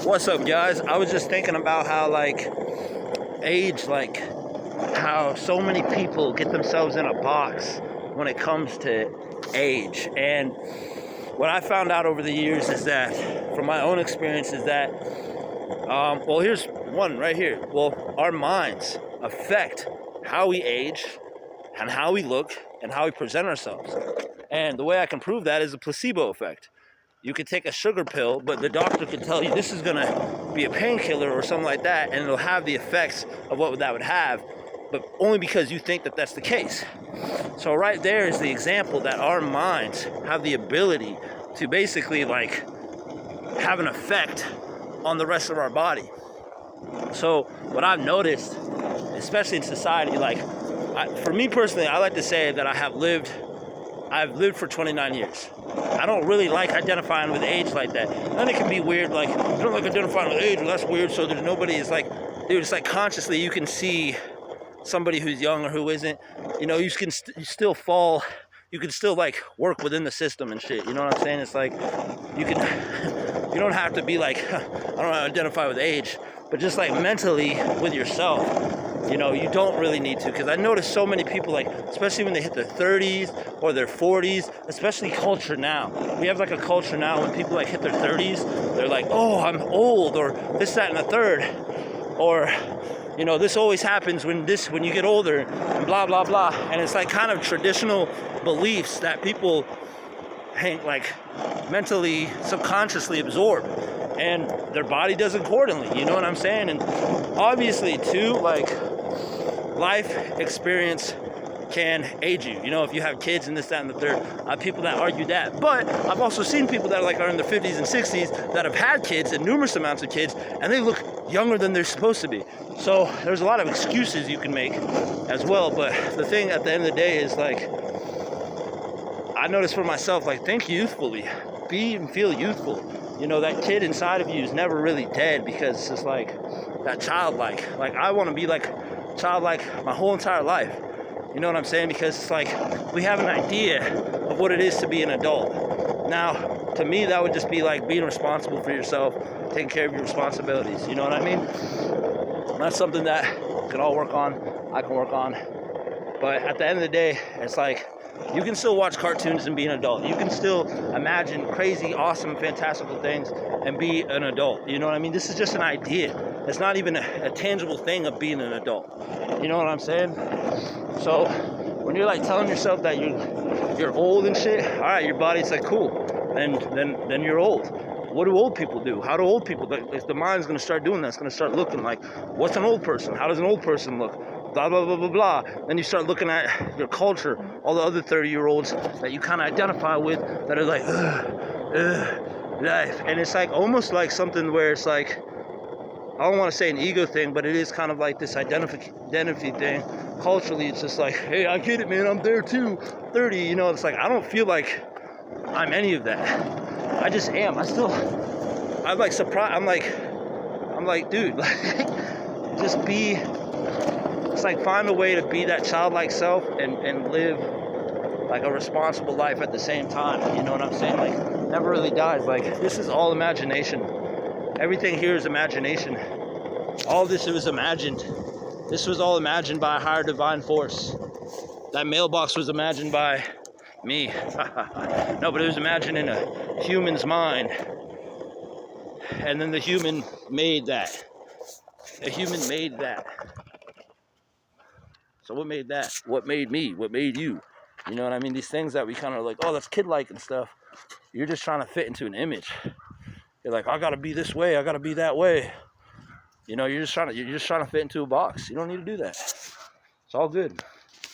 What's up, guys? I was just thinking about how, age, how so many people get themselves in a box when it comes to age. And what I found out over the years is that, from my own experience, is that, well, here's one right here. Well, our minds affect how we age and how we look and how we present ourselves. And the way I can prove that is the placebo effect. You could take a sugar pill, but the doctor could tell you this is going to be a painkiller or something like that, and it'll have the effects of what that would have, but only because you think that that's the case. So right there is the example that our minds have the ability to basically have an effect on the rest of our body. So what I've noticed, especially in society, for me personally, I like to say that I've lived for 29 years. I don't really like identifying with age like that. Then it can be weird, you don't like identifying with age, well, that's weird, so there's nobody, it's consciously you can see somebody who's young or who isn't. You can still fall, you can still work within the system and shit, you know what I'm saying? It's you don't have to be I don't identify with age, but just mentally with yourself. You don't really need to, because I notice so many people, especially when they hit their 30s or their 40s, especially culture now. We have a culture now when people hit their 30s, they're oh, I'm old, or this, that, and the third, or this always happens when you get older, and blah, blah, blah. And it's kind of traditional beliefs that people mentally, subconsciously absorb, and their body does accordingly, you know what I'm saying? And obviously too, life experience can age you. If you have kids and this, that, and the third, people that argue that. But I've also seen people that are in their 50s and 60s that have had kids and numerous amounts of kids, and they look younger than they're supposed to be. So there's a lot of excuses you can make as well. But the thing at the end of the day is I notice for myself, think youthfully, be and feel youthful. That kid inside of you is never really dead, because it's that childlike. I want to be childlike my whole entire life. You know what I'm saying? Because it's we have an idea of what it is to be an adult. Now, to me, that would just be being responsible for yourself, taking care of your responsibilities. You know what I mean? And that's something that we can all work on. I can work on. But at the end of the day, it's you can still watch cartoons and be an adult. You can still imagine crazy, awesome, fantastical things and be an adult. You know what I mean? This is just an idea. It's not even a tangible thing of being an adult. You know what I'm saying? So when you're telling yourself that you're old and shit, all right, your body's cool. Then you're old. What do old people do? How do old people? If the mind's gonna start doing that, it's gonna start looking what's an old person? How does an old person look? Blah, blah, blah, blah, blah. Then you start looking at your culture, all the other 30-year-olds that you kind of identify with that are life. And it's almost something where it's I don't want to say an ego thing, but it is kind of this identity thing. Culturally, it's just hey, I get it, man, I'm there too. 30, it's I don't feel I'm any of that. I just am. I'm surprised. I'm dude, just be. It's find a way to be that childlike self and live a responsible life at the same time. You know what I'm saying? Never really dies. This is all imagination. Everything here is imagination. All this was imagined. This was all imagined by a higher divine force. That mailbox was imagined by me. No, but it was imagined in a human's mind. And then the human made that. A human made that. So what made that? What made me? What made you? You know what I mean? These things that we kind of oh, that's kid-like and stuff. You're just trying to fit into an image. You're I gotta be this way. I gotta be that way. You're just trying to fit into a box. You don't need to do that. It's all good.